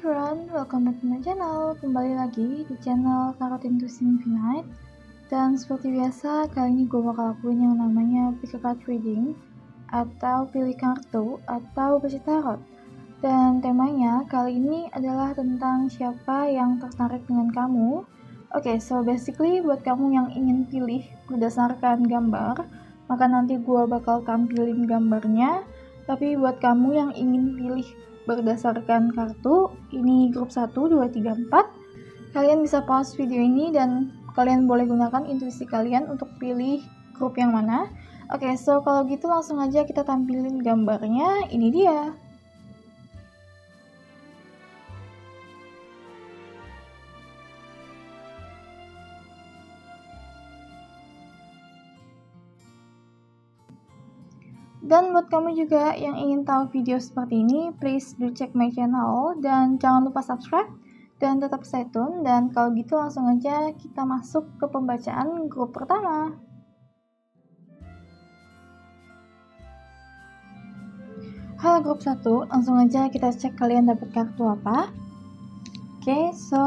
everyone, welcome back to my channel. Kembali lagi di channel Tarot Intuition Infinite. Dan seperti biasa, kali ini gue bakal lakuin yang namanya pick a card reading, atau pilih kartu, atau baca tarot. Dan temanya kali ini adalah tentang siapa yang tertarik dengan kamu. Oke, so basically buat kamu yang ingin pilih berdasarkan gambar, maka nanti gue bakal tampilin gambarnya. Tapi buat kamu yang ingin pilih berdasarkan kartu, ini grup 1, 2, 3, 4. Kalian bisa pause video ini dan kalian boleh gunakan intuisi kalian untuk pilih grup yang mana. Oke, so kalau gitu langsung aja kita tampilin gambarnya. Ini dia. Dan buat kamu juga yang ingin tahu video seperti ini, please do check my channel dan jangan lupa subscribe dan tetap stay tune. Dan kalau gitu langsung aja kita masuk ke pembacaan grup pertama. Halo grup 1, langsung aja kita cek kalian dapat kartu apa. Oke, so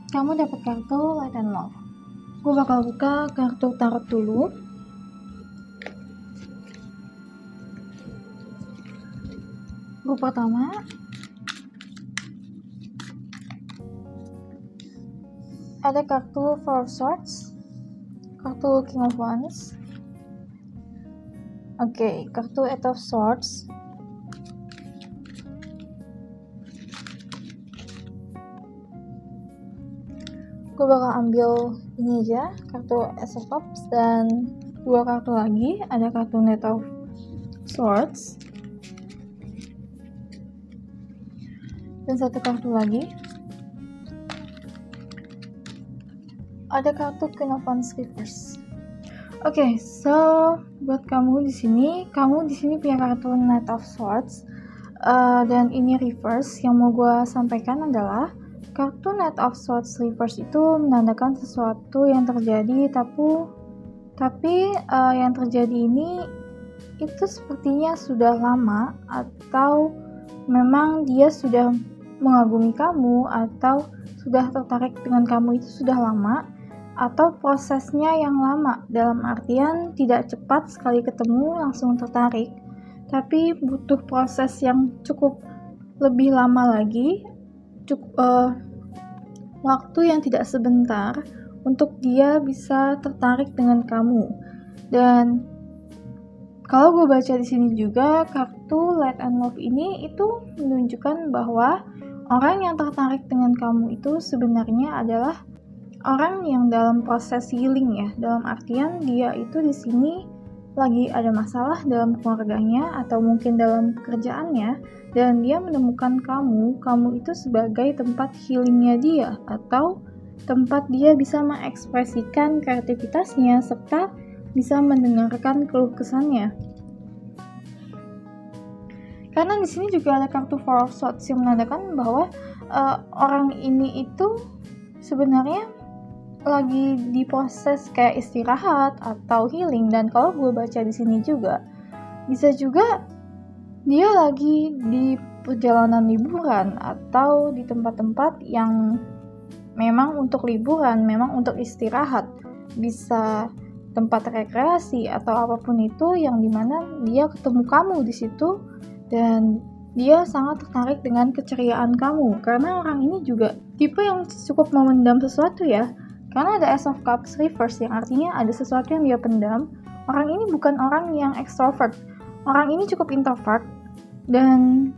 kamu dapat kartu Light and Love. Gue bakal buka kartu tarot dulu. Grup pertama, ada kartu Four of Swords, kartu King of Wands, oke, kartu Eight of Swords, gue bakal ambil ini aja, kartu Ace of Cups, dan dua kartu lagi, ada kartu Knight of Swords, dan satu kartu lagi ada kartu Queen of Wands reverse. Oke, so buat kamu di sini punya kartu Knight of Swords, dan ini reverse. Yang mau gue sampaikan adalah kartu Knight of Swords reverse itu menandakan sesuatu yang terjadi, tapi yang terjadi ini itu sepertinya sudah lama, atau memang dia sudah mengagumi kamu, atau sudah tertarik dengan kamu itu sudah lama, atau prosesnya yang lama, dalam artian tidak cepat sekali ketemu langsung tertarik, tapi butuh proses yang cukup lebih lama lagi, waktu yang tidak sebentar untuk dia bisa tertarik dengan kamu. Dan kalau gue baca di sini juga, kartu Light and Love ini itu menunjukkan bahwa orang yang tertarik dengan kamu itu sebenarnya adalah orang yang dalam proses healing ya. Dalam artian dia itu di sini lagi ada masalah dalam keluarganya atau mungkin dalam pekerjaannya, dan dia menemukan kamu itu sebagai tempat healingnya dia, atau tempat dia bisa mengekspresikan kreativitasnya serta bisa mendengarkan keluh kesahnya. Karena di sini juga ada kartu Four of Swords yang menandakan bahwa orang ini itu sebenarnya lagi di proses kayak istirahat atau healing. Dan kalau gue baca di sini juga bisa juga dia lagi di perjalanan liburan atau di tempat-tempat yang memang untuk liburan, memang untuk istirahat, bisa tempat rekreasi atau apapun itu, yang dimana dia ketemu kamu di situ dan dia sangat tertarik dengan keceriaan kamu. Karena orang ini juga tipe yang cukup memendam sesuatu ya, karena ada Ace of Cups reverse yang artinya ada sesuatu yang dia pendam. Orang ini bukan orang yang extrovert, orang ini cukup introvert. Dan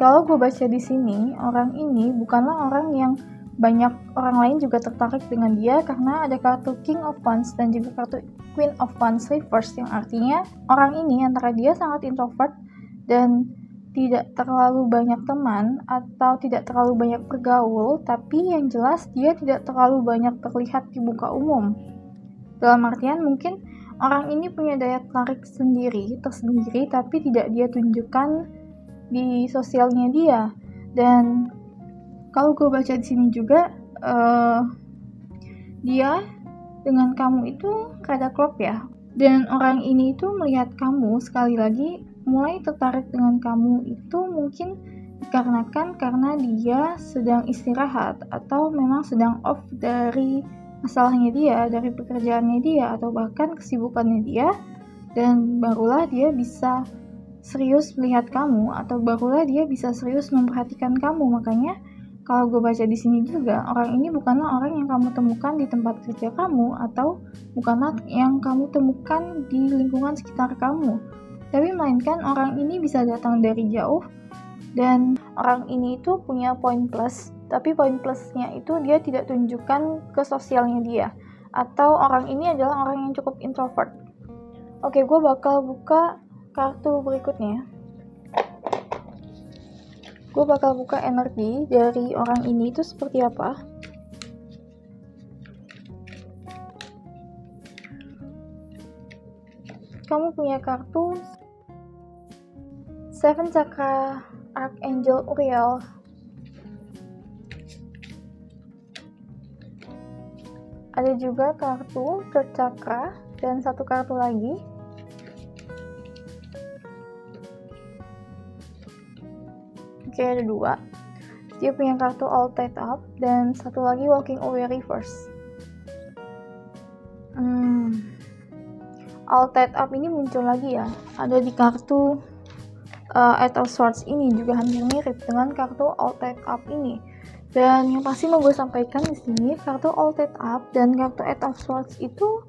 kalau gue baca di sini, orang ini bukanlah orang yang banyak orang lain juga tertarik dengan dia, karena ada kartu King of Wands dan juga kartu Queen of Wands reverse yang artinya orang ini antara dia sangat introvert dan tidak terlalu banyak teman atau tidak terlalu banyak bergaul, tapi yang jelas dia tidak terlalu banyak terlihat di muka umum. Dalam artian mungkin orang ini punya daya tarik tersendiri, tapi tidak dia tunjukkan di sosialnya dia. Dan kalau gue baca di sini juga, dia dengan kamu itu rada klop ya. Dan orang ini itu melihat kamu sekali lagi mulai tertarik dengan kamu itu mungkin dikarenakan karena dia sedang istirahat atau memang sedang off dari masalahnya dia, dari pekerjaannya dia, atau bahkan kesibukannya dia, dan barulah dia bisa serius melihat kamu, atau barulah dia bisa serius memperhatikan kamu. Makanya kalau gue baca di sini juga, orang ini bukanlah orang yang kamu temukan di tempat kerja kamu, atau bukanlah yang kamu temukan di lingkungan sekitar kamu, tapi melainkan orang ini bisa datang dari jauh, dan orang ini itu punya poin plus, tapi poin plusnya itu dia tidak tunjukkan ke sosialnya dia, atau orang ini adalah orang yang cukup introvert. Oke, gue bakal buka kartu berikutnya. Gue bakal buka energi dari orang ini itu seperti apa. Kamu punya kartu Seven Chakra Archangel Uriel. Ada juga kartu Third Chakra dan satu kartu lagi. Oke, ada dua. Dia punya kartu All Tied Up dan satu lagi Walking Away Reverse. All Tied Up ini muncul lagi ya. Ada di kartu Eight of Swords ini, juga hampir mirip dengan kartu All Tied Up ini. Dan yang pasti mau gue sampaikan di sini, kartu All Tied Up dan kartu Eight of Swords itu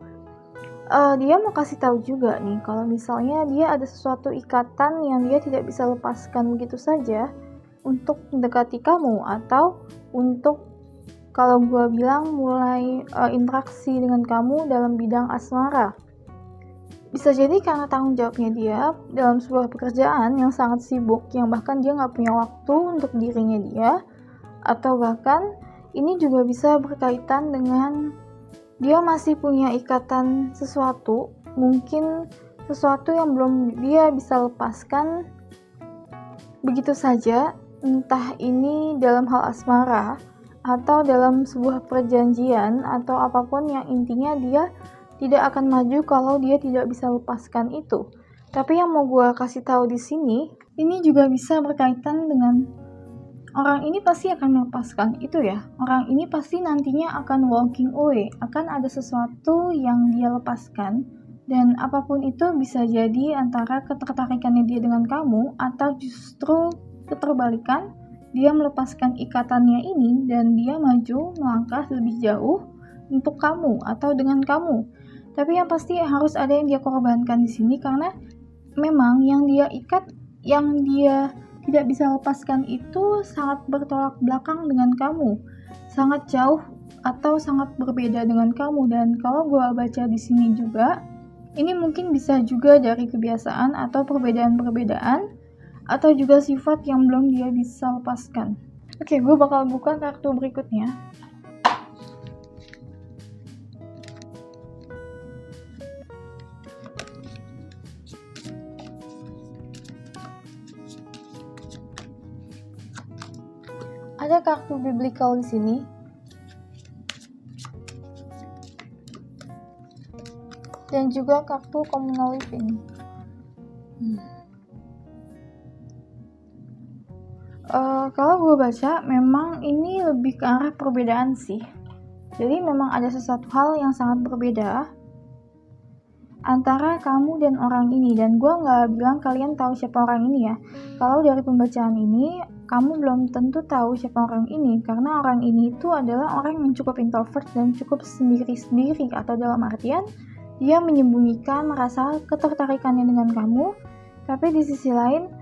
dia mau kasih tahu juga nih, kalau misalnya dia ada sesuatu ikatan yang dia tidak bisa lepaskan begitu saja untuk mendekati kamu, atau untuk, kalau gue bilang, mulai interaksi dengan kamu dalam bidang asmara. Bisa jadi karena tanggung jawabnya dia dalam sebuah pekerjaan yang sangat sibuk, yang bahkan dia nggak punya waktu untuk dirinya dia, atau bahkan ini juga bisa berkaitan dengan dia masih punya ikatan sesuatu, mungkin sesuatu yang belum dia bisa lepaskan begitu saja, entah ini dalam hal asmara, atau dalam sebuah perjanjian, atau apapun yang intinya dia tidak akan maju kalau dia tidak bisa lepaskan itu. Tapi yang mau gue kasih tahu di sini, ini juga bisa berkaitan dengan orang ini pasti akan melepaskan itu ya. Orang ini pasti nantinya akan walking away, akan ada sesuatu yang dia lepaskan, dan apapun itu bisa jadi antara ketertarikannya dia dengan kamu, atau justru keterbalikan, dia melepaskan ikatannya ini dan dia maju melangkah lebih jauh untuk kamu atau dengan kamu. Tapi yang pasti harus ada yang dia korbankan di sini, karena memang yang dia ikat, yang dia tidak bisa lepaskan itu sangat bertolak belakang dengan kamu, sangat jauh atau sangat berbeda dengan kamu. Dan kalau gue baca di sini juga, ini mungkin bisa juga dari kebiasaan atau perbedaan-perbedaan, atau juga sifat yang belum dia bisa lepaskan. Oke, gue bakal buka kartu berikutnya. Ada kartu biblical di sini. Dan juga kartu communal living. Kalau gue baca, memang ini lebih ke arah perbedaan sih. Jadi memang ada sesuatu hal yang sangat berbeda antara kamu dan orang ini. Dan gue gak bilang kalian tahu siapa orang ini ya. Kalau dari pembacaan ini, kamu belum tentu tahu siapa orang ini, karena orang ini itu adalah orang yang cukup introvert dan cukup sendiri-sendiri, atau dalam artian dia menyembunyikan rasa ketertarikannya dengan kamu, tapi di sisi lain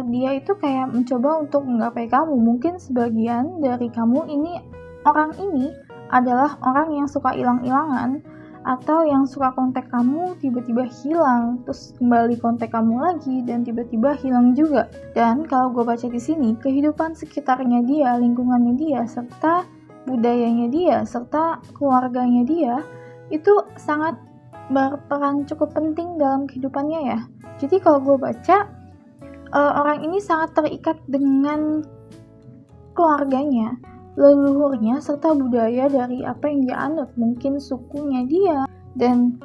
dia itu kayak mencoba untuk menggapai kamu. Mungkin sebagian dari kamu ini, orang ini adalah orang yang suka hilang-hilangan, atau yang suka kontak kamu tiba-tiba hilang, terus kembali kontak kamu lagi dan tiba-tiba hilang juga. Dan kalau gue baca di sini, kehidupan sekitarnya dia, lingkungannya dia, serta budayanya dia, serta keluarganya dia itu sangat berperan cukup penting dalam kehidupannya ya. Jadi kalau gue baca, orang ini sangat terikat dengan keluarganya, leluhurnya, serta budaya dari apa yang dia anut, mungkin sukunya dia. Dan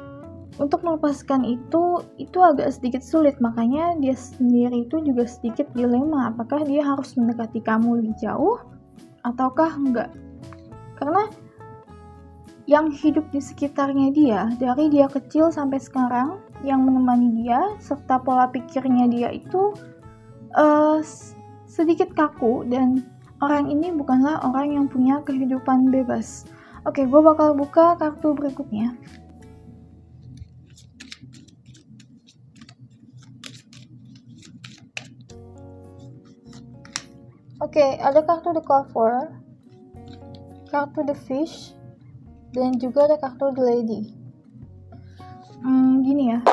untuk melepaskan itu agak sedikit sulit, makanya dia sendiri itu juga sedikit dilema, apakah dia harus mendekati kamu lebih jauh ataukah enggak. Karena yang hidup di sekitarnya dia, dari dia kecil sampai sekarang, yang menemani dia, serta pola pikirnya dia itu sedikit kaku, dan orang ini bukanlah orang yang punya kehidupan bebas. Oke, gue bakal buka kartu berikutnya. Oke, ada kartu The Clover, kartu The Fish, dan juga ada kartu The Lady. Gini ya,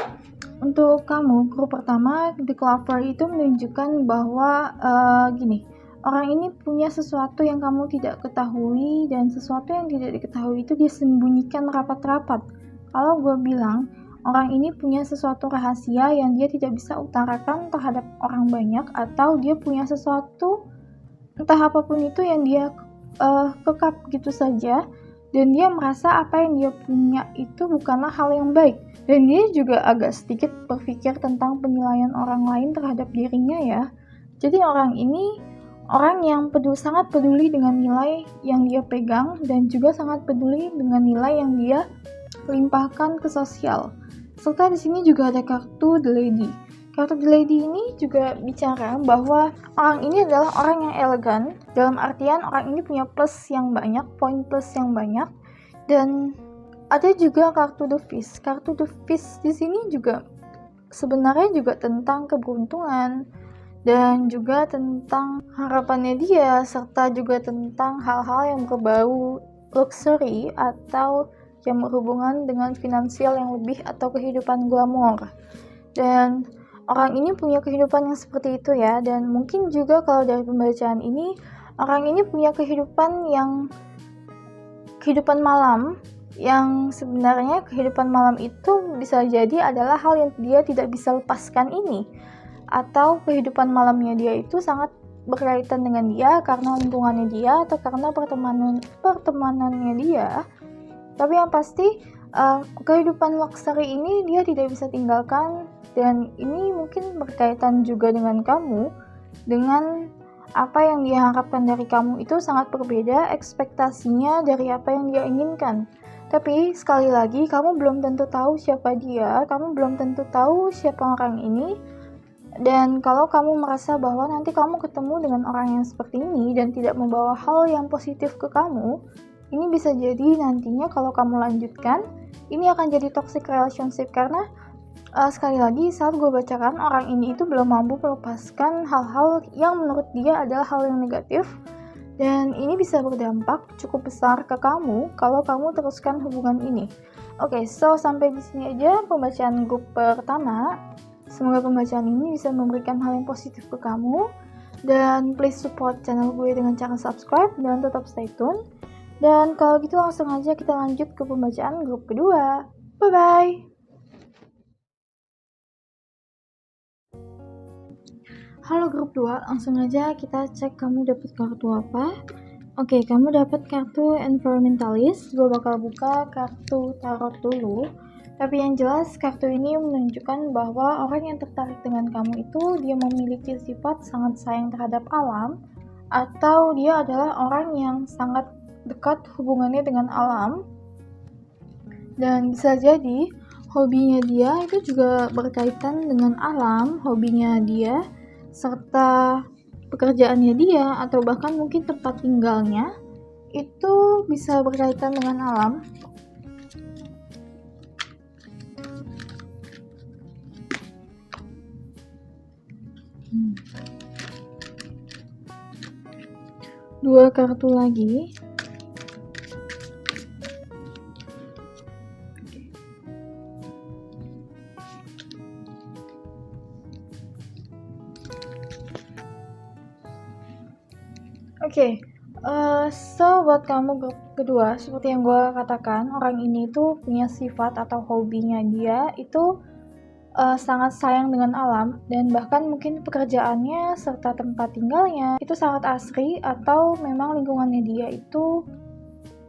untuk kamu, grup pertama, The Clover itu menunjukkan bahwa orang ini punya sesuatu yang kamu tidak ketahui, dan sesuatu yang tidak diketahui itu dia sembunyikan rapat-rapat. Kalau gue bilang, orang ini punya sesuatu rahasia yang dia tidak bisa utarakan terhadap orang banyak, atau dia punya sesuatu, entah apapun itu yang dia kekap gitu saja, dan dia merasa apa yang dia punya itu bukanlah hal yang baik. Dan dia juga agak sedikit berpikir tentang penilaian orang lain terhadap dirinya ya. Jadi orang ini orang yang sangat peduli dengan nilai yang dia pegang, dan juga sangat peduli dengan nilai yang dia limpahkan ke sosial. Serta di sini juga ada kartu The Lady. Kartu The Lady ini juga bicara bahwa orang ini adalah orang yang elegan, dalam artian orang ini punya plus yang banyak, poin plus yang banyak. Dan ada juga kartu The Fish. Kartu The Fish di sini juga sebenarnya juga tentang keberuntungan, dan juga tentang harapannya dia, serta juga tentang hal-hal yang berbau luxury atau yang berhubungan dengan finansial yang lebih atau kehidupan glamor. Dan orang ini punya kehidupan yang seperti itu ya, dan mungkin juga kalau dari pembacaan ini, orang ini punya kehidupan malam, yang sebenarnya kehidupan malam itu bisa jadi adalah hal yang dia tidak bisa lepaskan ini, atau kehidupan malamnya dia itu sangat berkaitan dengan dia karena lingkungannya dia atau karena pertemanannya dia. Tapi yang pasti kehidupan luxury ini dia tidak bisa tinggalkan, dan ini mungkin berkaitan juga dengan kamu, dengan apa yang dia harapkan dari kamu itu sangat berbeda ekspektasinya dari apa yang dia inginkan. Tapi sekali lagi, kamu belum tentu tahu siapa dia, kamu belum tentu tahu siapa orang ini. Dan kalau kamu merasa bahwa nanti kamu ketemu dengan orang yang seperti ini dan tidak membawa hal yang positif ke kamu, ini bisa jadi nantinya kalau kamu lanjutkan, ini akan jadi toxic relationship. Karena sekali lagi, saat gue bacakan, orang ini itu belum mampu melepaskan hal-hal yang menurut dia adalah hal yang negatif, dan ini bisa berdampak cukup besar ke kamu kalau kamu teruskan hubungan ini. Oke, so sampai di sini aja pembacaan grup pertama. Semoga pembacaan ini bisa memberikan hal yang positif ke kamu, dan please support channel gue dengan cara subscribe dan tetap stay tune. Dan kalau gitu langsung aja kita lanjut ke pembacaan grup kedua. Bye-bye! Halo grup 2, langsung aja kita cek kamu dapat kartu apa. Oke, kamu dapat kartu environmentalist. Gue bakal buka kartu tarot dulu. Tapi yang jelas kartu ini menunjukkan bahwa orang yang tertarik dengan kamu itu dia memiliki sifat sangat sayang terhadap alam, atau dia adalah orang yang sangat dekat hubungannya dengan alam. Dan bisa jadi hobinya dia itu juga berkaitan dengan alam, hobinya dia serta pekerjaannya dia, atau bahkan mungkin tempat tinggalnya itu bisa berkaitan dengan alam. Dua kartu lagi. Oke, so buat kamu grup kedua, seperti yang gue katakan, orang ini tuh punya sifat atau hobinya dia itu sangat sayang dengan alam, dan bahkan mungkin pekerjaannya serta tempat tinggalnya itu sangat asri, atau memang lingkungannya dia itu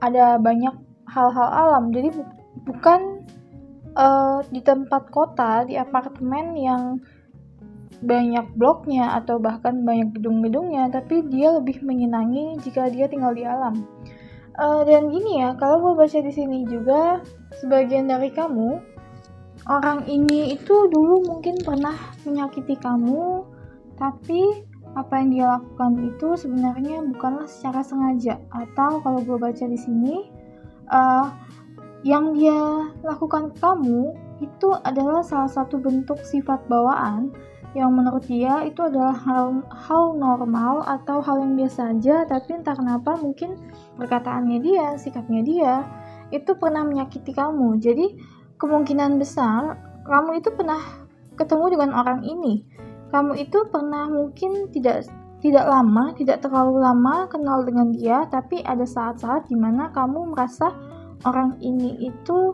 ada banyak hal-hal alam. Jadi bukan di tempat kota, di apartemen yang banyak bloknya atau bahkan banyak gedung-gedungnya, tapi dia lebih menyenangi jika dia tinggal di alam. Dan gini ya, kalau gue baca di sini juga, sebagian dari kamu, orang ini itu dulu mungkin pernah menyakiti kamu, tapi apa yang dia lakukan itu sebenarnya bukanlah secara sengaja. Atau kalau gue baca di sini, yang dia lakukan ke kamu itu adalah salah satu bentuk sifat bawaan yang menurut dia itu adalah hal normal atau hal yang biasa aja, tapi entah kenapa mungkin perkataannya dia, sikapnya dia itu pernah menyakiti kamu. Jadi kemungkinan besar kamu itu pernah ketemu dengan orang ini. Kamu itu pernah mungkin tidak lama, tidak terlalu lama kenal dengan dia, tapi ada saat-saat dimana kamu merasa orang ini itu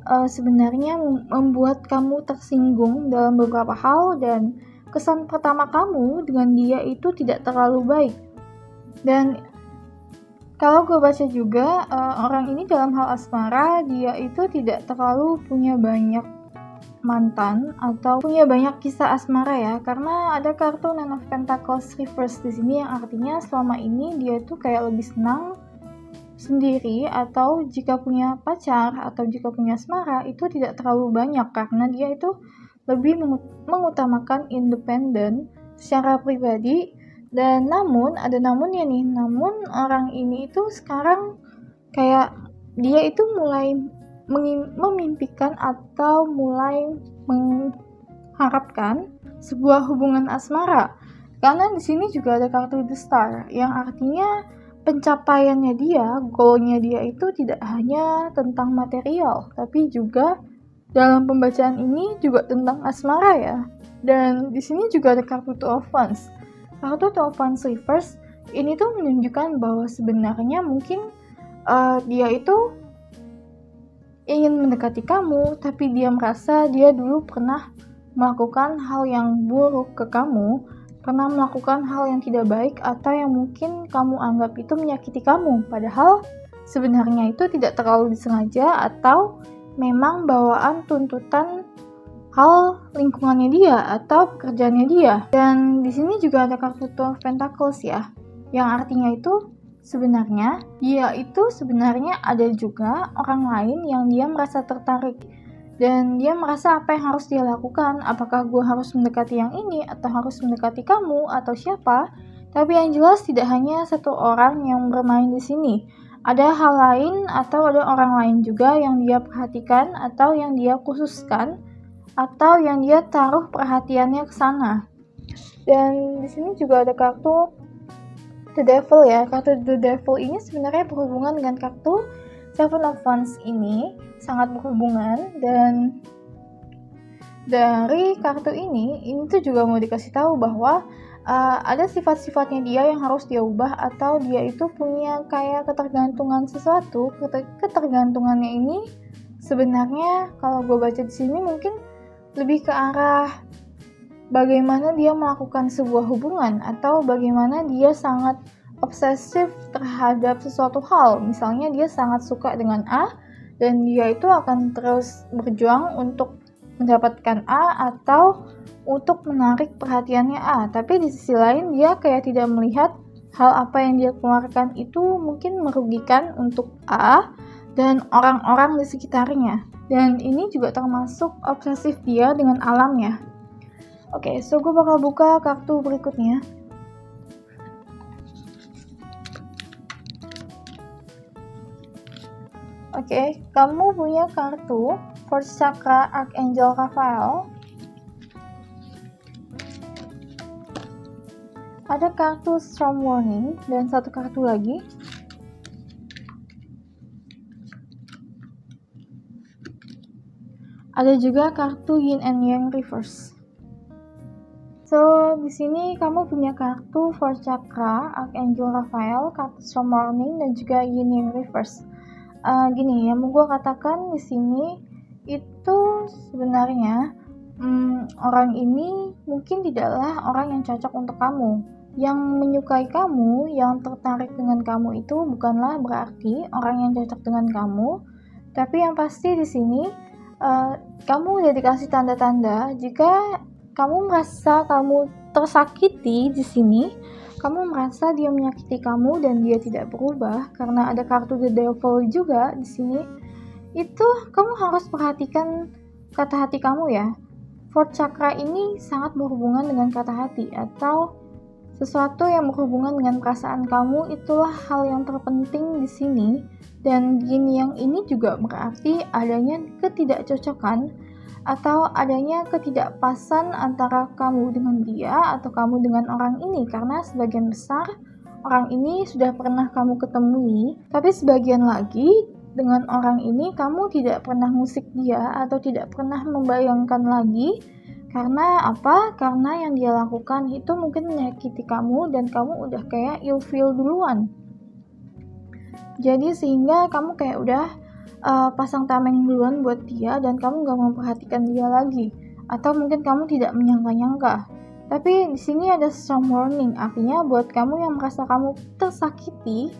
sebenarnya membuat kamu tersinggung dalam beberapa hal, dan kesan pertama kamu dengan dia itu tidak terlalu baik. Dan kalau gue baca juga, orang ini dalam hal asmara, dia itu tidak terlalu punya banyak mantan atau punya banyak kisah asmara ya, karena ada kartu Nine of Pentacles reverse di sini yang artinya selama ini dia tuh kayak lebih senang sendiri, atau jika punya pacar atau jika punya asmara itu tidak terlalu banyak karena dia itu lebih mengutamakan independen secara pribadi. Dan namun ada namunnya nih, namun orang ini itu sekarang kayak dia itu mulai memimpikan atau mulai mengharapkan sebuah hubungan asmara, karena di sini juga ada kartu The Star yang artinya pencapaiannya dia, goalnya dia itu tidak hanya tentang material, tapi juga dalam pembacaan ini juga tentang asmara ya. Dan di sini juga ada kartu Two of Wands. Kartu Two of Wands reverse ini tuh menunjukkan bahwa sebenarnya mungkin dia itu ingin mendekati kamu, tapi dia merasa dia dulu pernah melakukan hal yang buruk ke kamu, pernah melakukan hal yang tidak baik atau yang mungkin kamu anggap itu menyakiti kamu, padahal sebenarnya itu tidak terlalu disengaja atau memang bawaan tuntutan hal lingkungannya dia atau pekerjaannya dia. Dan di sini juga ada kartu Two of Pentacles ya, yang artinya itu sebenarnya dia itu sebenarnya ada juga orang lain yang dia merasa tertarik. Dan dia merasa apa yang harus dia lakukan, apakah gue harus mendekati yang ini atau harus mendekati kamu atau siapa. Tapi yang jelas tidak hanya satu orang yang bermain di sini. Ada hal lain atau ada orang lain juga yang dia perhatikan atau yang dia khususkan atau yang dia taruh perhatiannya ke sana. Dan di sini juga ada kartu The Devil ya. Kartu The Devil ini sebenarnya berhubungan dengan kartu Seven of Wands ini, sangat berhubungan. Dan dari kartu ini tuh juga mau dikasih tahu bahwa ada sifat-sifatnya dia yang harus dia ubah, atau dia itu punya kayak ketergantungan sesuatu. Ketergantungannya ini sebenarnya kalau gue baca di sini mungkin lebih ke arah bagaimana dia melakukan sebuah hubungan, atau bagaimana dia sangat obsesif terhadap sesuatu hal. Misalnya dia sangat suka dengan A dan dia itu akan terus berjuang untuk mendapatkan A atau untuk menarik perhatiannya A, tapi di sisi lain dia kayak tidak melihat hal apa yang dia keluarkan itu mungkin merugikan untuk A dan orang-orang di sekitarnya. Dan ini juga termasuk obsesif dia dengan alamnya. Oke, so gue bakal buka kartu berikutnya. Oke, kamu punya kartu Fourth Chakra Archangel Raphael. Ada kartu Storm Warning dan satu kartu lagi. Ada juga kartu Yin and Yang Reverse. So, di sini kamu punya kartu Fourth Chakra Archangel Raphael, kartu Storm Warning dan juga Yin Yang Reverse. Gini, yang mau gue katakan di sini itu sebenarnya orang ini mungkin tidaklah orang yang cocok untuk kamu. Yang menyukai kamu, yang tertarik dengan kamu itu bukanlah berarti orang yang cocok dengan kamu, tapi yang pasti di sini Kamu udah dikasih tanda-tanda jika kamu merasa kamu tersakiti di sini, kamu merasa dia menyakiti kamu dan dia tidak berubah karena ada kartu The Devil juga di sini. Itu kamu harus perhatikan kata hati kamu ya. Fourth chakra ini sangat berhubungan dengan kata hati atau sesuatu yang berhubungan dengan perasaan kamu. Itulah hal yang terpenting di sini. Dan yin yang ini juga berarti adanya ketidakcocokan atau adanya ketidakpasan antara kamu dengan dia atau kamu dengan orang ini, karena sebagian besar orang ini sudah pernah kamu ketemui, tapi sebagian lagi dengan orang ini kamu tidak pernah musik dia atau tidak pernah membayangkan lagi. Karena apa? Karena yang dia lakukan itu mungkin menyakiti kamu dan kamu udah kayak ilfeel duluan. Jadi sehingga kamu kayak udah pasang tameng duluan buat dia dan kamu gak memperhatikan dia lagi, atau mungkin kamu tidak menyangka-nyangka. Tapi di sini ada strong warning, artinya buat kamu yang merasa kamu tersakiti,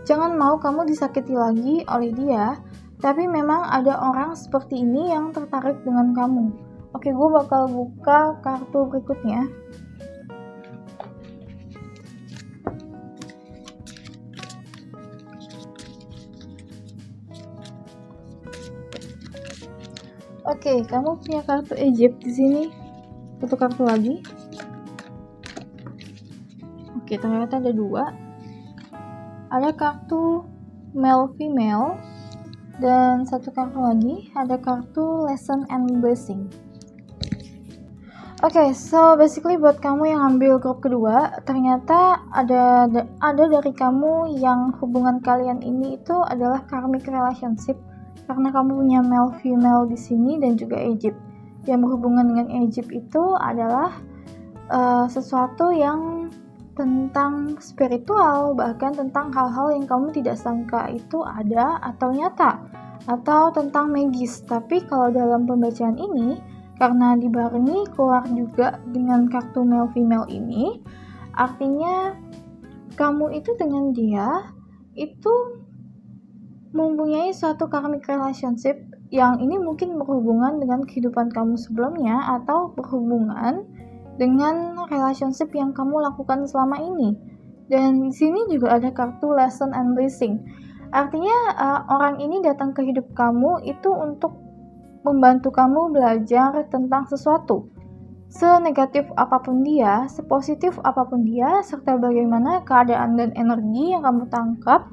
jangan mau kamu disakiti lagi oleh dia. Tapi memang ada orang seperti ini yang tertarik dengan kamu. Oke, gue bakal buka kartu berikutnya. Oke, kamu punya kartu Egypt di sini. Satu kartu lagi. Oke, ternyata ada 2. Ada kartu male female dan satu kartu lagi ada kartu lesson and blessing. Oke, so basically buat kamu yang ambil grup kedua, ternyata ada dari kamu yang hubungan kalian ini itu adalah karmic relationship. Karena kamu punya male female di sini dan juga Egypt. Yang berhubungan dengan Egypt itu adalah sesuatu yang tentang spiritual, bahkan tentang hal-hal yang kamu tidak sangka itu ada atau nyata, atau tentang magis. Tapi kalau dalam pembacaan ini, karena dibarengi keluar juga dengan kartu male female ini, artinya kamu itu dengan dia itu mempunyai suatu karmic relationship yang ini mungkin berhubungan dengan kehidupan kamu sebelumnya atau berhubungan dengan relationship yang kamu lakukan selama ini. Dan di sini juga ada kartu lesson and blessing. Artinya orang ini datang ke hidup kamu itu untuk membantu kamu belajar tentang sesuatu. Senegatif apapun dia, sepositif apapun dia, serta bagaimana keadaan dan energi yang kamu tangkap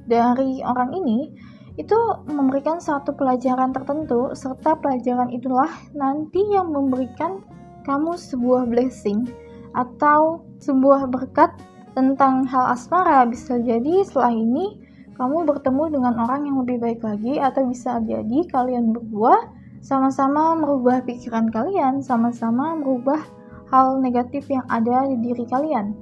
dari orang ini itu memberikan suatu pelajaran tertentu, serta pelajaran itulah nanti yang memberikan kamu sebuah blessing atau sebuah berkat tentang hal asmara. Bisa jadi setelah ini kamu bertemu dengan orang yang lebih baik lagi, atau bisa jadi kalian berdua sama-sama merubah pikiran kalian, sama-sama merubah hal negatif yang ada di diri kalian.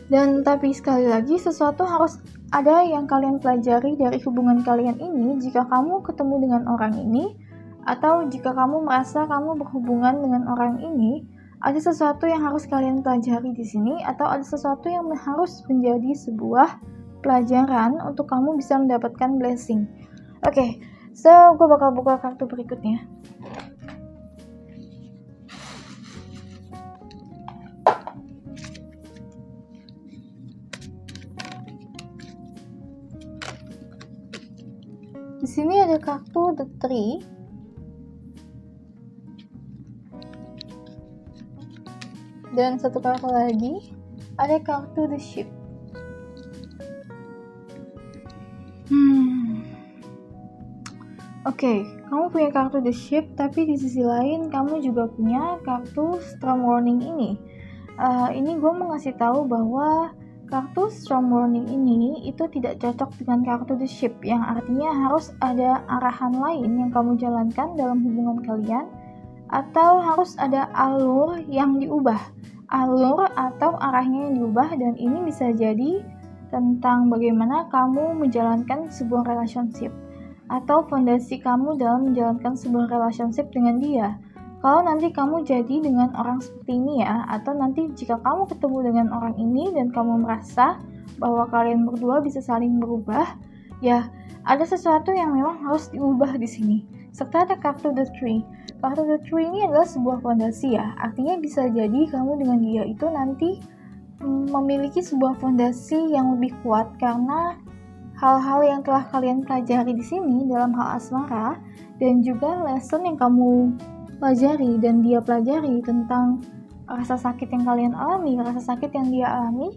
Dan tapi sekali lagi, sesuatu harus ada yang kalian pelajari dari hubungan kalian ini jika kamu ketemu dengan orang ini, atau jika kamu merasa kamu berhubungan dengan orang ini, ada sesuatu yang harus kalian pelajari di sini, atau ada sesuatu yang harus menjadi sebuah pelajaran untuk kamu bisa mendapatkan blessing. Oke, so gue bakal buka kartu berikutnya. Di sini ada kartu The Tree. Dan satu kartu lagi ada kartu The Ship. Oke, kamu punya kartu The Ship, tapi di sisi lain kamu juga punya kartu Strong Warning ini. Ini gue mau ngasih tahu bahwa kartu Strong Warning ini itu tidak cocok dengan kartu The Ship, yang artinya harus ada arahan lain yang kamu jalankan dalam hubungan kalian, atau harus ada alur yang diubah, alur atau arahnya yang diubah. Dan ini bisa jadi tentang bagaimana kamu menjalankan sebuah relationship, atau fondasi kamu dalam menjalankan sebuah relationship dengan dia. Kalau nanti kamu jadi dengan orang seperti ini ya, atau nanti jika kamu ketemu dengan orang ini dan kamu merasa bahwa kalian berdua bisa saling berubah, ya ada sesuatu yang memang harus diubah di sini. Serta ada kartu The Tree. Kartu The Tree ini adalah sebuah fondasi ya. Artinya bisa jadi kamu dengan dia itu nanti memiliki sebuah fondasi yang lebih kuat karena hal-hal yang telah kalian pelajari di sini dalam hal asmara dan juga lesson yang kamu pelajari dan dia pelajari tentang rasa sakit yang kalian alami, rasa sakit yang dia alami,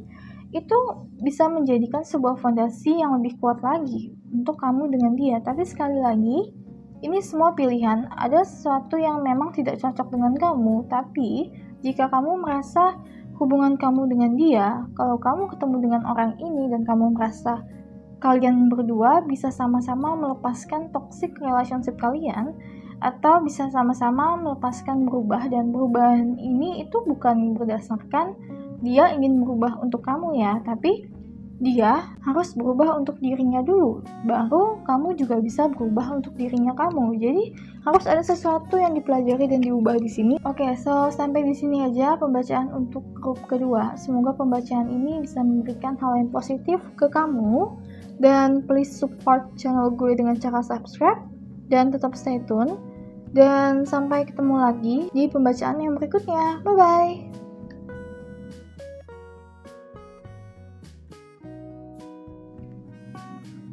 itu bisa menjadikan sebuah fondasi yang lebih kuat lagi untuk kamu dengan dia. Tapi sekali lagi, ini semua pilihan. Ada sesuatu yang memang tidak cocok dengan kamu, tapi jika kamu merasa hubungan kamu dengan dia, kalau kamu ketemu dengan orang ini dan kamu merasa kalian berdua bisa sama-sama melepaskan toxic relationship kalian, atau bisa sama-sama melepaskan berubah, dan perubahan ini itu bukan berdasarkan dia ingin berubah untuk kamu ya, tapi dia harus berubah untuk dirinya dulu, baru kamu juga bisa berubah untuk dirinya kamu. Jadi harus ada sesuatu yang dipelajari dan diubah di sini. Oke, so sampai di sini aja pembacaan untuk grup kedua. Semoga pembacaan ini bisa memberikan hal yang positif ke kamu. Dan please support channel gue dengan cara subscribe dan tetap stay tune. Dan sampai ketemu lagi di pembacaan yang berikutnya. Bye bye.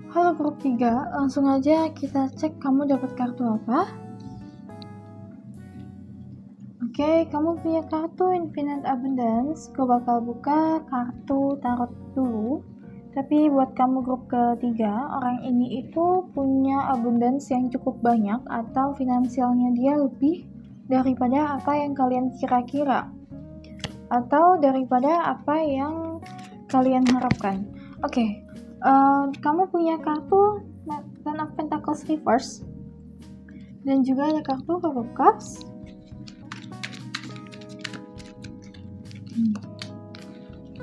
Halo grup 3, langsung aja kita cek kamu dapat kartu apa. Oke, kamu punya kartu Infinite Abundance. Gue bakal buka kartu tarot dulu. Tapi buat kamu grup ketiga, orang ini itu punya abundance yang cukup banyak atau finansialnya dia lebih daripada apa yang kalian kira-kira atau daripada apa yang kalian harapkan. Oke. Kamu punya kartu Ten of Pentacles Reverse dan juga ada kartu Four of Cups.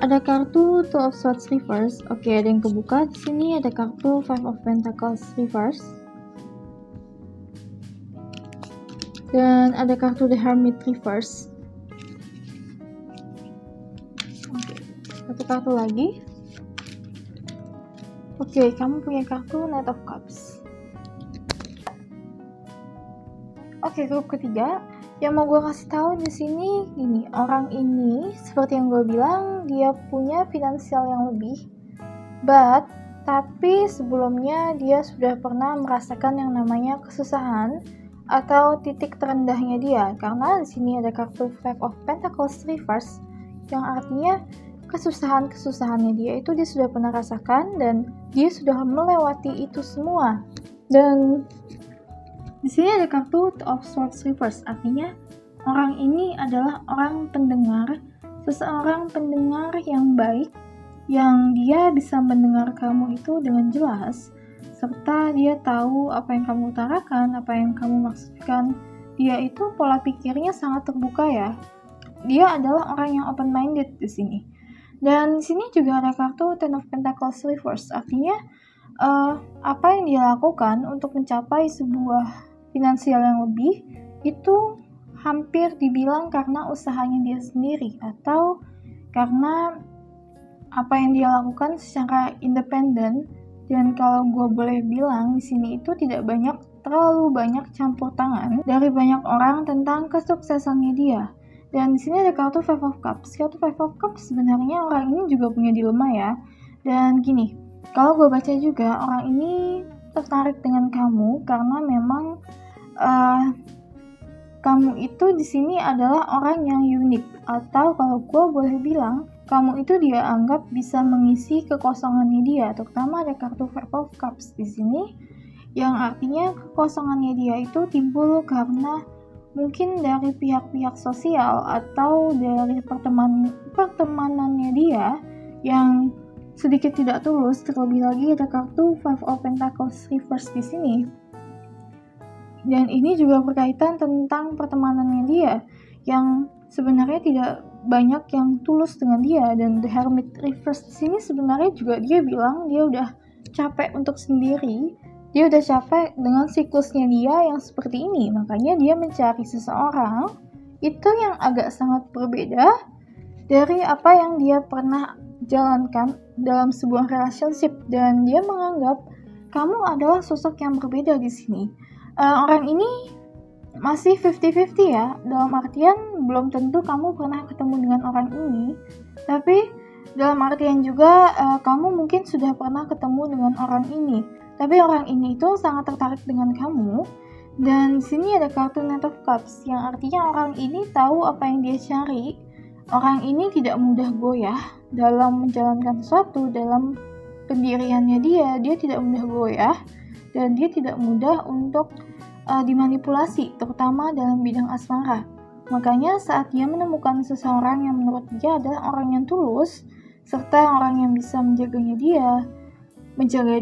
Ada kartu Two of Swords Reverse. Oke, ada yang kebuka. Di sini ada kartu Five of Pentacles Reverse. Dan ada kartu The Hermit Reverse. Oke, satu kartu lagi. Oke, kamu punya kartu Knight of Cups. Oke, grup ketiga, yang mau gue kasih tahu di sini gini, orang ini seperti yang gue bilang dia punya finansial yang lebih, tapi sebelumnya dia sudah pernah merasakan yang namanya kesusahan atau titik terendahnya dia, karena di sini ada kartu Five of Pentacles Reverse yang artinya kesusahan-kesusahannya dia itu dia sudah pernah rasakan dan dia sudah melewati itu semua. Dan di sini ada kartu Two of Swords Reverse, artinya orang ini adalah orang pendengar, seseorang pendengar yang baik, yang dia bisa mendengar kamu itu dengan jelas, serta dia tahu apa yang kamu utarakan, apa yang kamu maksudkan. Dia itu pola pikirnya sangat terbuka ya. Dia adalah orang yang open-minded di sini. Dan di sini juga ada kartu Ten of Pentacles Reverse, artinya apa yang dia lakukan untuk mencapai sebuah finansial yang lebih itu hampir dibilang karena usahanya dia sendiri atau karena apa yang dia lakukan secara independen. Dan kalau gue boleh bilang di sini itu tidak terlalu banyak campur tangan dari banyak orang tentang kesuksesannya dia. Dan di sini ada kartu Five of Cups. Kartu Five of Cups sebenarnya orang ini juga punya dilema ya. Dan gini, kalau gue baca juga orang ini tertarik dengan kamu karena memang kamu itu di sini adalah orang yang unik, atau kalau gue boleh bilang kamu itu dia anggap bisa mengisi kekosongannya dia. Terutama ada kartu Five of Cups di sini yang artinya kekosongannya dia itu timbul karena mungkin dari pihak-pihak sosial atau dari pertemanannya dia yang sedikit tidak tulus. Terlebih lagi ada kartu Five of Pentacles Reverse di sini. Dan ini juga berkaitan tentang pertemanannya dia yang sebenarnya tidak banyak yang tulus dengan dia. Dan The Hermit Reverse di sini sebenarnya juga dia bilang dia udah capek untuk sendiri. Dia udah capek dengan siklusnya dia yang seperti ini. Makanya dia mencari seseorang itu yang agak sangat berbeda dari apa yang dia pernah jalankan dalam sebuah relationship. Dan dia menganggap kamu adalah sosok yang berbeda di sini. Orang ini masih 50-50 ya, dalam artian belum tentu kamu pernah ketemu dengan orang ini, tapi dalam artian juga kamu mungkin sudah pernah ketemu dengan orang ini, tapi orang ini itu sangat tertarik dengan kamu. Dan sini ada kartu Knight of Cups, yang artinya orang ini tahu apa yang dia cari. Orang ini tidak mudah goyah dalam menjalankan sesuatu, dalam pendiriannya dia tidak mudah goyah, dan dia tidak mudah untuk dimanipulasi, terutama dalam bidang asmara. Makanya saat dia menemukan seseorang yang menurut dia adalah orang yang tulus, serta orang yang bisa menjaga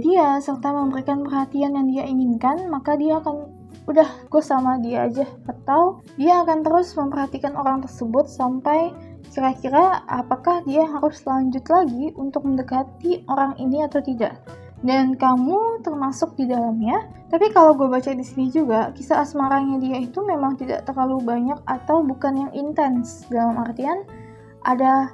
dia, serta memberikan perhatian yang dia inginkan, maka dia akan udah gue sama dia aja, atau dia akan terus memperhatikan orang tersebut sampai kira-kira apakah dia harus lanjut lagi untuk mendekati orang ini atau tidak. Dan kamu termasuk di dalamnya. Tapi kalau gue baca di sini juga, kisah asmaranya dia itu memang tidak terlalu banyak atau bukan yang intens. Dalam artian ada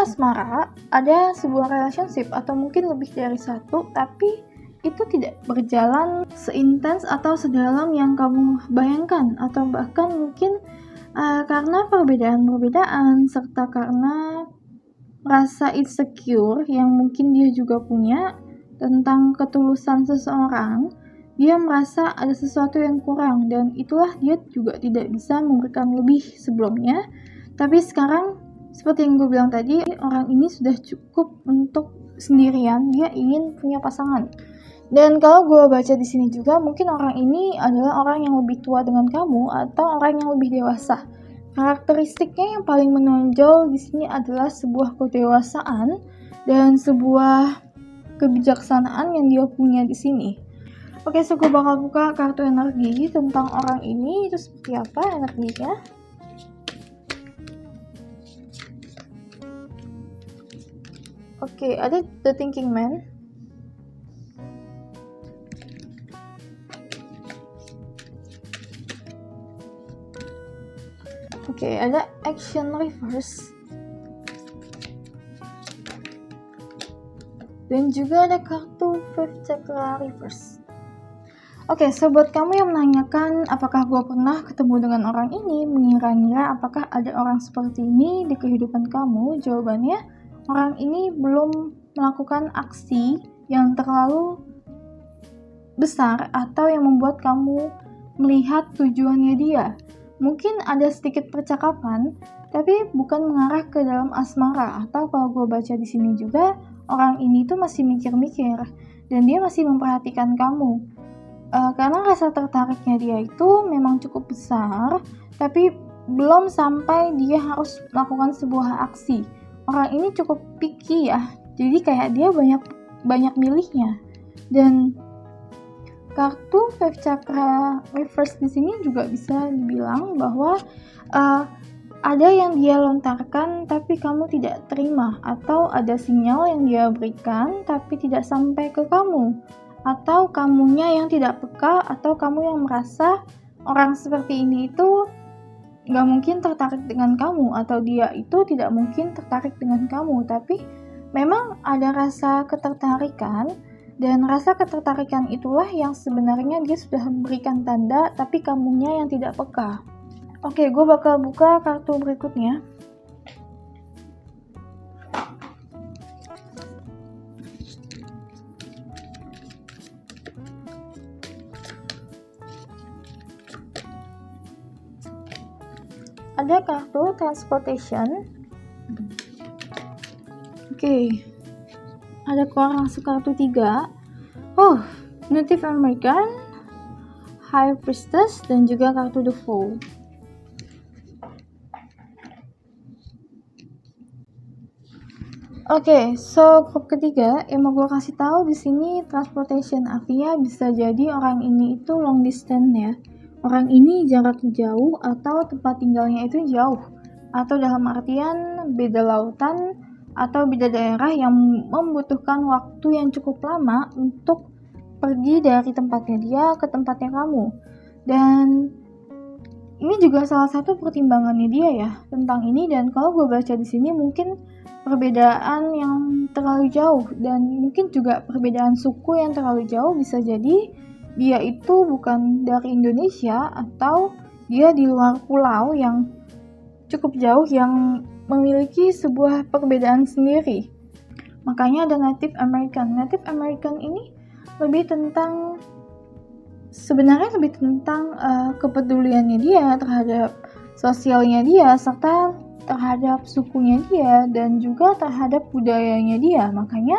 asmara, ada sebuah relationship atau mungkin lebih dari satu, tapi itu tidak berjalan seintens atau sedalam yang kamu bayangkan, atau bahkan mungkin karena perbedaan-perbedaan serta karena rasa insecure yang mungkin dia juga punya tentang ketulusan seseorang, dia merasa ada sesuatu yang kurang, dan itulah dia juga tidak bisa memberikan lebih sebelumnya. Tapi sekarang, seperti yang gue bilang tadi, orang ini sudah cukup untuk sendirian, dia ingin punya pasangan. Dan kalau gue baca di sini juga, mungkin orang ini adalah orang yang lebih tua dengan kamu atau orang yang lebih dewasa. Karakteristiknya yang paling menonjol di sini adalah sebuah kedewasaan dan sebuah kebijaksanaan yang dia punya di sini. Oke, so gue bakal buka kartu energi tentang orang ini, itu seperti apa energinya. Oke, ada The Thinking Man. Oke, ada Action Reverse. Dan juga ada kartu Fifth Chakra Reverse. Oke, so buat kamu yang menanyakan apakah gue pernah ketemu dengan orang ini, mengira-ngira apakah ada orang seperti ini di kehidupan kamu, jawabannya orang ini belum melakukan aksi yang terlalu besar atau yang membuat kamu melihat tujuannya dia. Mungkin ada sedikit percakapan, tapi bukan mengarah ke dalam asmara, atau kalau gue baca di sini juga, orang ini tuh masih mikir-mikir dan dia masih memperhatikan kamu. Karena rasa tertariknya dia itu memang cukup besar, tapi belum sampai dia harus melakukan sebuah aksi. Orang ini cukup picky ya, jadi kayak dia banyak milihnya. Dan kartu Five Chakra Reverse di sini juga bisa dibilang bahwa ada yang dia lontarkan tapi kamu tidak terima, atau ada sinyal yang dia berikan tapi tidak sampai ke kamu, atau kamunya yang tidak peka, atau kamu yang merasa orang seperti ini itu gak mungkin tertarik dengan kamu, atau dia itu tidak mungkin tertarik dengan kamu, tapi memang ada rasa ketertarikan, dan rasa ketertarikan itulah yang sebenarnya dia sudah memberikan tanda tapi kamunya yang tidak peka. Oke, gue bakal buka kartu berikutnya. Ada kartu Transportation. Oke. Ada orang kartu 3. Native American, High Priestess, dan juga kartu The Fool. Oke, so grup ketiga yang mau gue kasih tahu di sini transportation, artinya bisa jadi orang ini itu long distance ya. Orang ini jarak jauh atau tempat tinggalnya itu jauh, atau dalam artian beda lautan atau beda daerah yang membutuhkan waktu yang cukup lama untuk pergi dari tempatnya dia ke tempatnya kamu. Dan ini juga salah satu pertimbangannya dia ya tentang ini. Dan kalau gue baca di sini mungkin perbedaan yang terlalu jauh, dan mungkin juga perbedaan suku yang terlalu jauh bisa jadi dia itu bukan dari Indonesia atau dia di luar pulau yang cukup jauh yang memiliki sebuah perbedaan sendiri. Makanya ada Native American. Native American ini sebenarnya lebih tentang kepeduliannya dia terhadap sosialnya dia, serta terhadap sukunya dia, dan juga terhadap budayanya dia. Makanya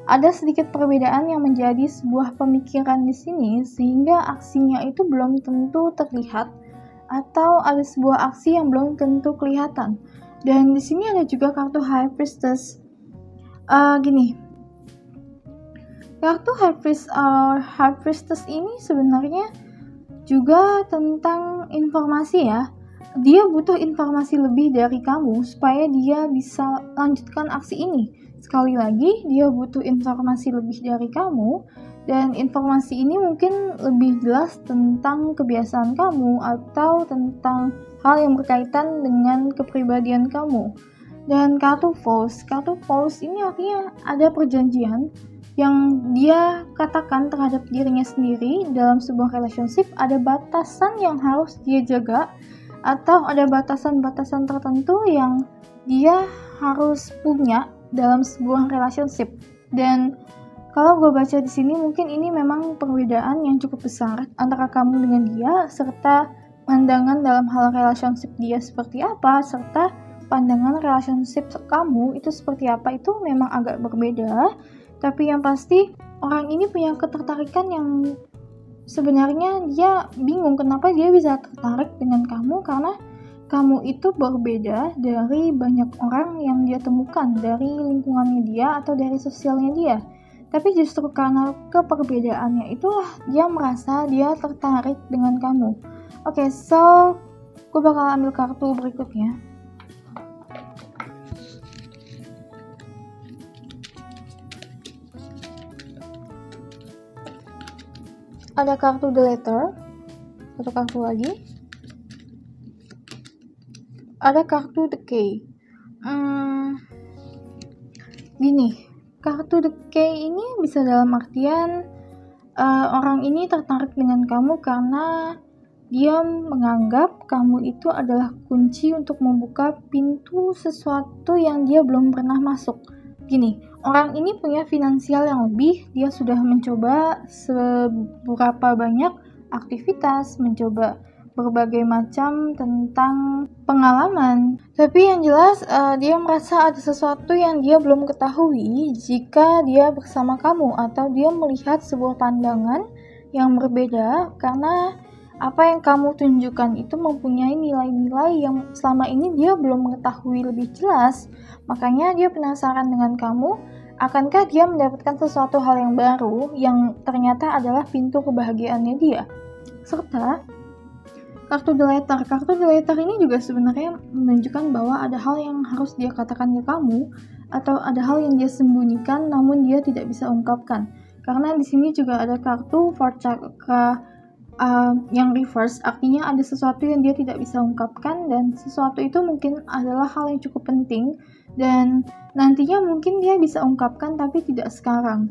ada sedikit perbedaan yang menjadi sebuah pemikiran di sini, sehingga aksinya itu belum tentu terlihat, atau ada sebuah aksi yang belum tentu kelihatan. Dan di sini ada juga kartu High Priestess. Kartu High Priestess ini sebenarnya juga tentang informasi ya. Dia butuh informasi lebih dari kamu supaya dia bisa lanjutkan aksi ini. Sekali lagi, dia butuh informasi lebih dari kamu, dan informasi ini mungkin lebih jelas tentang kebiasaan kamu atau tentang hal yang berkaitan dengan kepribadian kamu. Dan kartu False ini artinya ada perjanjian yang dia katakan terhadap dirinya sendiri dalam sebuah relationship, ada batasan yang harus dia jaga, atau ada batasan-batasan tertentu yang dia harus punya dalam sebuah relationship. Dan kalau gue baca di sini, mungkin ini memang perbedaan yang cukup besar antara kamu dengan dia, serta pandangan dalam hal relationship dia seperti apa, serta pandangan relationship kamu itu seperti apa, itu memang agak berbeda. Tapi yang pasti orang ini punya ketertarikan yang sebenarnya dia bingung kenapa dia bisa tertarik dengan kamu, karena kamu itu berbeda dari banyak orang yang dia temukan dari lingkungannya dia atau dari sosialnya dia. Tapi justru karena keperbedaannya itulah dia merasa dia tertarik dengan kamu. Oke, so gue bakal ambil kartu berikutnya. Ada kartu The Letter, satu kartu lagi. Ada kartu The Key. Kartu The Key ini bisa dalam artian orang ini tertarik dengan kamu karena dia menganggap kamu itu adalah kunci untuk membuka pintu sesuatu yang dia belum pernah masuk. Orang ini punya finansial yang lebih, dia sudah mencoba seberapa banyak aktivitas, mencoba berbagai macam tentang pengalaman. Tapi yang jelas dia merasa ada sesuatu yang dia belum ketahui jika dia bersama kamu, atau dia melihat sebuah pandangan yang berbeda karena apa yang kamu tunjukkan itu mempunyai nilai-nilai yang selama ini dia belum mengetahui lebih jelas. Makanya dia penasaran dengan kamu, akankah dia mendapatkan sesuatu hal yang baru yang ternyata adalah pintu kebahagiaannya dia. Serta kartu The Letter. Kartu The Letter ini juga sebenarnya menunjukkan bahwa ada hal yang harus dia katakan ke kamu, atau ada hal yang dia sembunyikan namun dia tidak bisa ungkapkan. Karena di sini juga ada kartu Fourth Chakra yang reverse, artinya ada sesuatu yang dia tidak bisa ungkapkan, dan sesuatu itu mungkin adalah hal yang cukup penting dan nantinya mungkin dia bisa ungkapkan tapi tidak sekarang.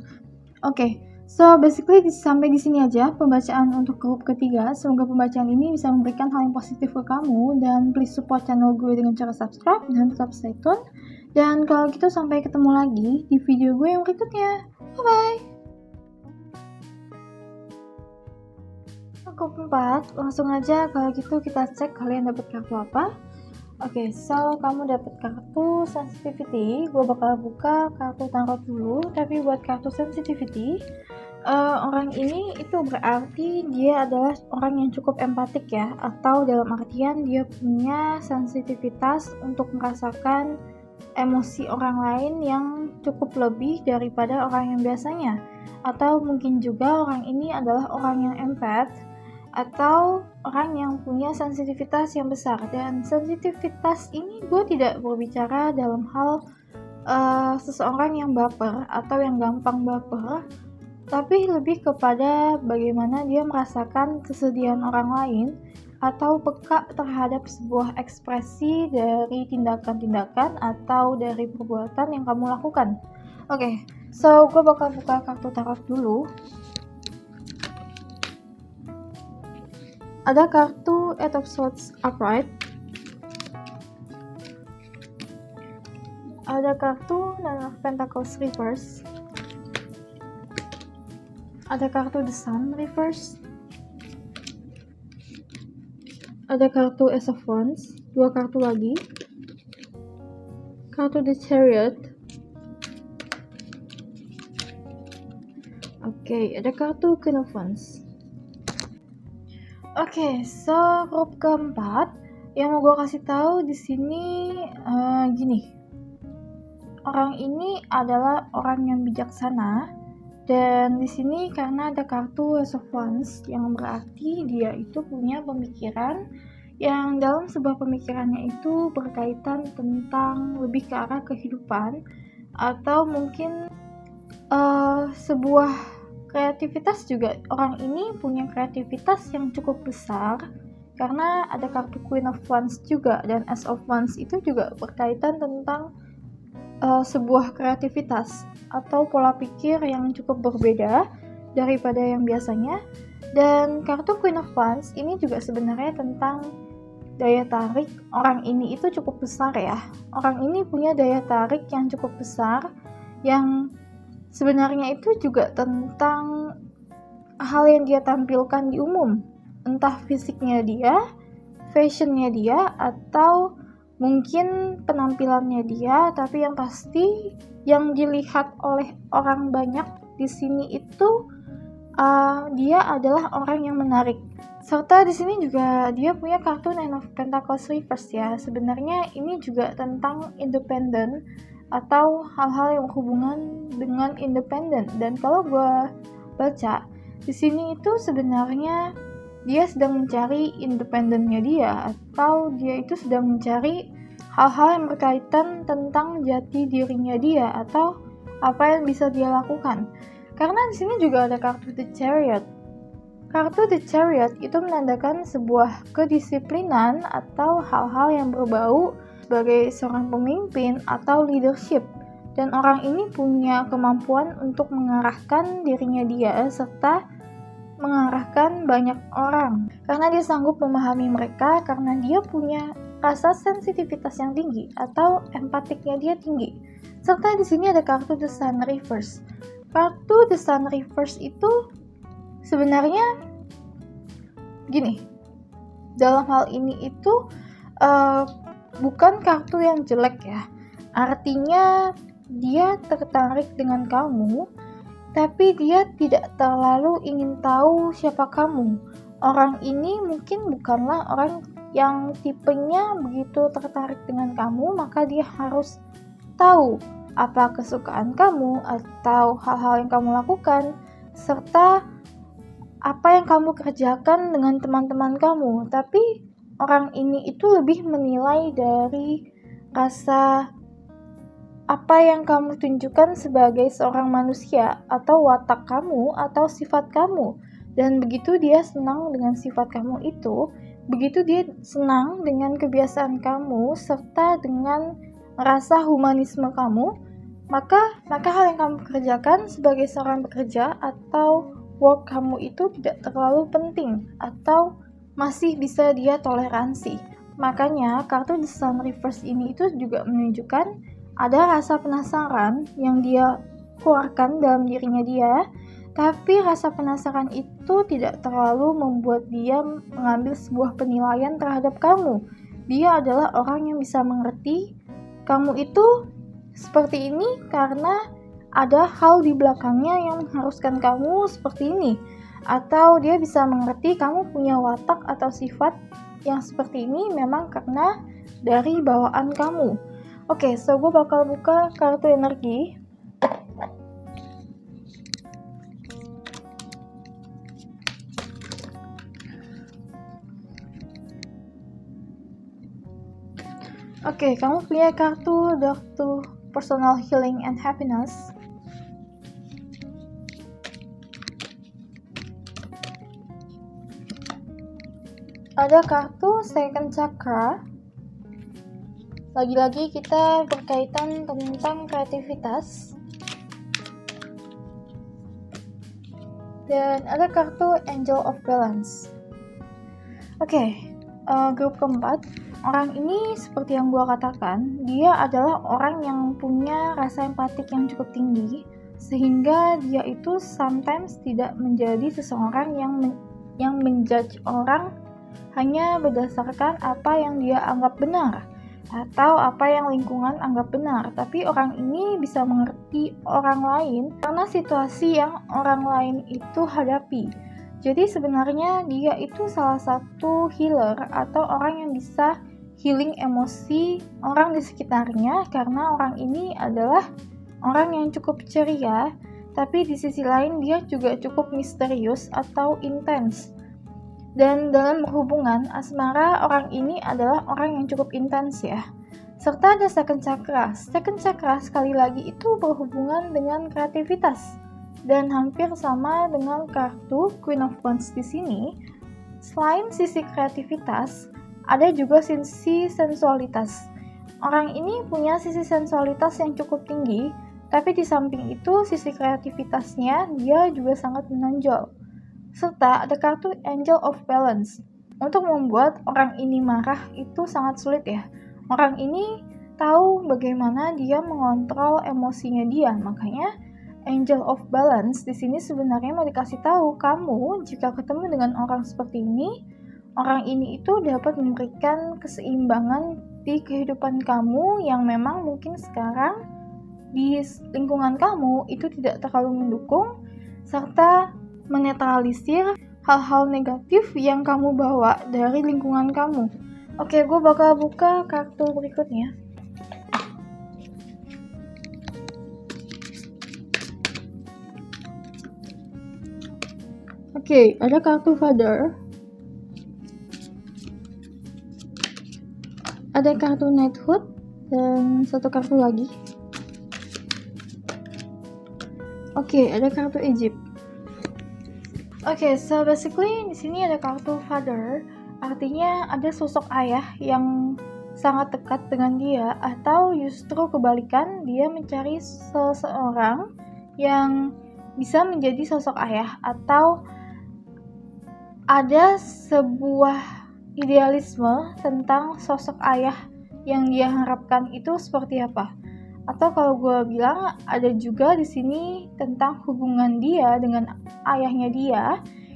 Oke, so basically sampai di sini aja pembacaan untuk grup ketiga. Semoga pembacaan ini bisa memberikan hal yang positif ke kamu, dan please support channel gue dengan cara subscribe dan tetap stay tune. Dan kalau gitu sampai ketemu lagi di video gue yang berikutnya. Bye bye. Grup 4, langsung aja kalau gitu kita cek kalian dapat kartu apa. Oke, so kamu dapat kartu sensitivity. Gue bakal buka kartu tarot dulu, tapi buat kartu sensitivity, orang ini itu berarti dia adalah orang yang cukup empatik ya, atau dalam artian dia punya sensitivitas untuk merasakan emosi orang lain yang cukup lebih daripada orang yang biasanya. Atau mungkin juga orang ini adalah orang yang empath, atau orang yang punya sensitivitas yang besar. Dan sensitivitas ini gue tidak berbicara dalam hal seseorang yang baper atau yang gampang baper, tapi lebih kepada bagaimana dia merasakan kesedihan orang lain atau peka terhadap sebuah ekspresi dari tindakan-tindakan atau dari perbuatan yang kamu lakukan. Oke, so gue bakal buka kartu tarot dulu. Ada kartu Eight of Swords upright. Ada kartu Nine of Pentacles reverse. Ada kartu The Sun reverse. Ada kartu Ace of Wands, 2 kartu lagi. Kartu The Chariot. Oke, ada kartu Queen of Wands. Oke, so grup keempat yang mau gue kasih tahu di sini gini. Orang ini adalah orang yang bijaksana, dan di sini karena ada kartu Ace of Wands yang berarti dia itu punya pemikiran yang dalam sebuah pemikirannya itu berkaitan tentang lebih ke arah kehidupan atau mungkin sebuah kreativitas juga. Orang ini punya kreativitas yang cukup besar karena ada kartu Queen of Wands juga, dan Ace of Wands itu juga berkaitan tentang sebuah kreativitas atau pola pikir yang cukup berbeda daripada yang biasanya. Dan kartu Queen of Wands ini juga sebenarnya tentang daya tarik. Orang ini itu cukup besar ya. Orang ini punya daya tarik yang cukup besar, yang sebenarnya itu juga tentang hal yang dia tampilkan di umum, entah fisiknya dia, fashionnya dia, atau mungkin penampilannya dia. Tapi yang pasti yang dilihat oleh orang banyak di sini itu dia adalah orang yang menarik. Serta di sini juga dia punya kartu Nine of Pentacles reverse ya. Sebenarnya ini juga tentang independen atau hal-hal yang berhubungan dengan independen. Dan kalau gue baca di sini itu sebenarnya dia sedang mencari independennya dia, atau dia itu sedang mencari hal-hal yang berkaitan tentang jati dirinya dia atau apa yang bisa dia lakukan. Karena di sini juga ada kartu The Chariot. Kartu The Chariot itu menandakan sebuah kedisiplinan atau hal-hal yang berbau sebagai seorang pemimpin atau leadership. Dan orang ini punya kemampuan untuk mengarahkan dirinya dia serta mengarahkan banyak orang, karena dia sanggup memahami mereka, karena dia punya rasa sensitivitas yang tinggi atau empatiknya dia tinggi. Serta di sini ada kartu The Sun reverse. Kartu The Sun reverse itu sebenarnya gini, dalam hal ini itu bukan kartu yang jelek ya. Artinya dia tertarik dengan kamu, tapi dia tidak terlalu ingin tahu siapa kamu. Orang ini mungkin bukanlah orang yang tipenya begitu tertarik dengan kamu, maka dia harus tahu apa kesukaan kamu atau hal-hal yang kamu lakukan, serta apa yang kamu kerjakan dengan teman-teman kamu. Tapi orang ini itu lebih menilai dari rasa apa yang kamu tunjukkan sebagai seorang manusia, atau watak kamu, atau sifat kamu. Dan begitu dia senang dengan sifat kamu itu, begitu dia senang dengan kebiasaan kamu, serta dengan rasa humanisme kamu, maka hal yang kamu kerjakan sebagai seorang pekerja atau work kamu itu tidak terlalu penting, atau masih bisa dia toleransi. Makanya kartu The Sun reverse ini itu juga menunjukkan ada rasa penasaran yang dia keluarkan dalam dirinya dia, tapi rasa penasaran itu tidak terlalu membuat dia mengambil sebuah penilaian terhadap kamu. Dia adalah orang yang bisa mengerti kamu itu seperti ini karena ada hal di belakangnya yang mengharuskan kamu seperti ini. Atau dia bisa mengerti kamu punya watak atau sifat yang seperti ini memang karena dari bawaan kamu. Oke, so gue bakal buka kartu energi. Oke, kamu punya kartu Door to Personal Healing and Happiness. Ada kartu Second Chakra. Lagi-lagi kita berkaitan tentang kreativitas. Dan ada kartu Angel of Balance. Grup keempat, orang ini seperti yang gue katakan, dia adalah orang yang punya rasa empatik yang cukup tinggi, sehingga dia itu sometimes tidak menjadi seseorang yang menjudge orang hanya berdasarkan apa yang dia anggap benar atau apa yang lingkungan anggap benar, tapi orang ini bisa mengerti orang lain karena situasi yang orang lain itu hadapi. Jadi sebenarnya dia itu salah satu healer atau orang yang bisa healing emosi orang di sekitarnya, karena orang ini adalah orang yang cukup ceria, tapi di sisi lain dia juga cukup misterius atau intens. Dan dalam berhubungan asmara, orang ini adalah orang yang cukup intens ya. Serta ada second chakra. Second chakra sekali lagi itu berhubungan dengan kreativitas. Dan hampir sama dengan kartu Queen of Wands di sini. Selain sisi kreativitas, ada juga sisi sensualitas. Orang ini punya sisi sensualitas yang cukup tinggi, tapi di samping itu sisi kreativitasnya dia juga sangat menonjol. Serta ada kartu Angel of Balance. Untuk membuat orang ini marah itu sangat sulit ya. Orang ini tahu bagaimana dia mengontrol emosinya dia, makanya Angel of Balance di sini sebenarnya mau dikasih tahu kamu jika ketemu dengan orang seperti ini, orang ini itu dapat memberikan keseimbangan di kehidupan kamu yang memang mungkin sekarang di lingkungan kamu itu tidak terlalu mendukung, serta menetralisir hal-hal negatif yang kamu bawa dari lingkungan kamu. Gue bakal buka kartu berikutnya. Ada kartu Father, ada kartu Knighthood, dan satu kartu lagi. Ada kartu Egypt. So basically di sini ada kartu Father, artinya ada sosok ayah yang sangat dekat dengan dia, atau justru kebalikan, dia mencari seseorang yang bisa menjadi sosok ayah, atau ada sebuah idealisme tentang sosok ayah yang dia harapkan itu seperti apa. Atau kalau gue bilang ada juga di sini tentang hubungan dia dengan ayahnya dia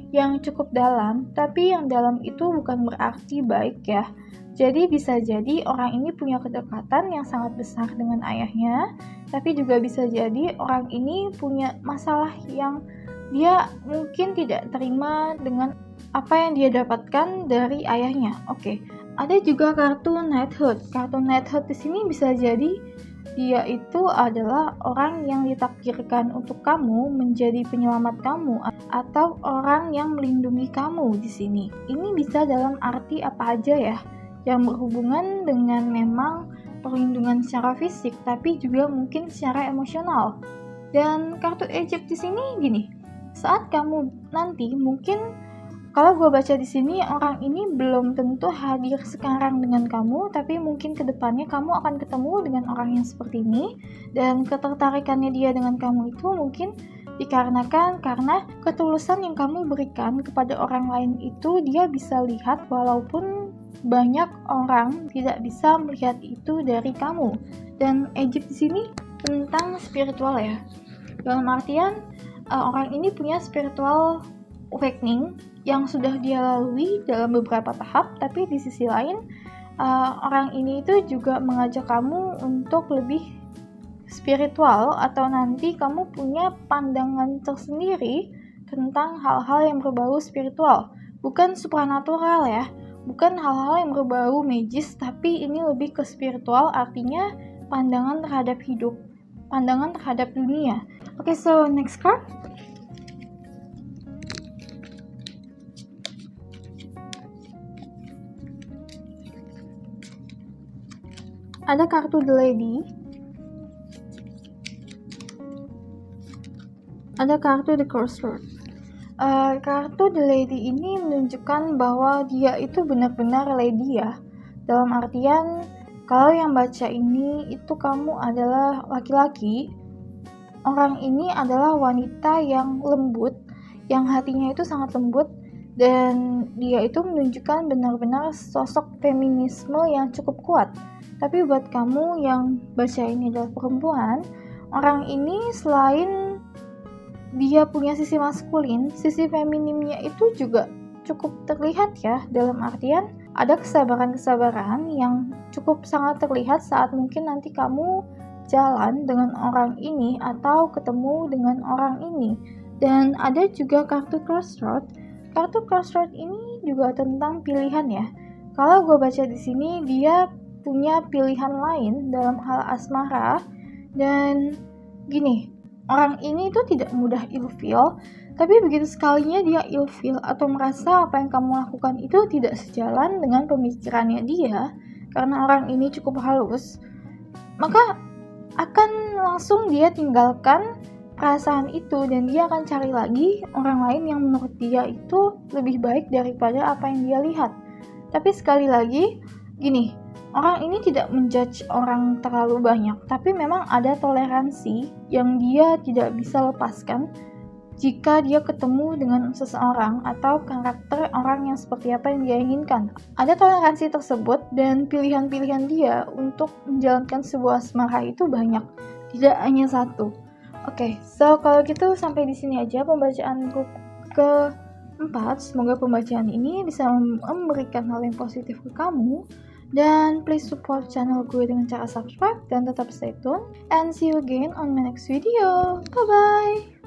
yang cukup dalam, tapi yang dalam itu bukan berarti baik ya. Jadi bisa jadi orang ini punya kedekatan yang sangat besar dengan ayahnya, tapi juga bisa jadi orang ini punya masalah yang dia mungkin tidak terima dengan apa yang dia dapatkan dari ayahnya. Ada juga kartu Knighthood. Kartu Knighthood di sini bisa jadi dia itu adalah orang yang ditakdirkan untuk kamu menjadi penyelamat kamu, atau orang yang melindungi kamu di sini. Ini bisa dalam arti apa aja ya, yang berhubungan dengan memang perlindungan secara fisik, tapi juga mungkin secara emosional. Dan kartu Egypt di sini gini, saat kamu nanti mungkin kalau gue baca di sini, orang ini belum tentu hadir sekarang dengan kamu, tapi mungkin kedepannya kamu akan ketemu dengan orang yang seperti ini, dan ketertarikannya dia dengan kamu itu mungkin dikarenakan karena ketulusan yang kamu berikan kepada orang lain itu dia bisa lihat, walaupun banyak orang tidak bisa melihat itu dari kamu. Dan Egypt di sini tentang spiritual ya, dalam artian orang ini punya spiritual awakening yang sudah dia lalui dalam beberapa tahap, tapi di sisi lain orang ini itu juga mengajak kamu untuk lebih spiritual, atau nanti kamu punya pandangan tersendiri tentang hal-hal yang berbau spiritual, bukan supranatural ya, bukan hal-hal yang berbau magis, tapi ini lebih ke spiritual, artinya pandangan terhadap hidup, pandangan terhadap dunia. So next card. Ada kartu The Lady, ada kartu The Crossroad. Kartu The Lady ini menunjukkan bahwa dia itu benar-benar lady ya, dalam artian kalau yang baca ini itu kamu adalah laki-laki, orang ini adalah wanita yang lembut, yang hatinya itu sangat lembut, dan dia itu menunjukkan benar-benar sosok feminisme yang cukup kuat. Tapi buat kamu yang baca ini adalah perempuan, orang ini selain dia punya sisi maskulin, sisi femininnya itu juga cukup terlihat ya, dalam artian ada kesabaran-kesabaran yang cukup sangat terlihat saat mungkin nanti kamu jalan dengan orang ini atau ketemu dengan orang ini. Dan ada juga kartu crossroad. Kartu crossroad ini juga tentang pilihan ya. Kalau gue baca di sini, dia punya pilihan lain dalam hal asmara. Dan gini, orang ini tuh tidak mudah ilfeel, tapi begitu sekalinya dia ilfeel atau merasa apa yang kamu lakukan itu tidak sejalan dengan pemikirannya dia, karena orang ini cukup halus, maka akan langsung dia tinggalkan perasaan itu dan dia akan cari lagi orang lain yang menurut dia itu lebih baik daripada apa yang dia lihat. Tapi sekali lagi, gini, orang ini tidak menjudge orang terlalu banyak, tapi memang ada toleransi yang dia tidak bisa lepaskan jika dia ketemu dengan seseorang atau karakter orang yang seperti apa yang dia inginkan. Ada toleransi tersebut dan pilihan-pilihan dia untuk menjalankan sebuah asmara itu banyak, tidak hanya satu. Oke, so kalau gitu sampai di sini aja pembacaan buku keempat. Semoga pembacaan ini bisa memberikan hal yang positif ke kamu. Dan please support channel gue dengan cara subscribe dan tetap stay tune. And see you again on my next video. Bye-bye!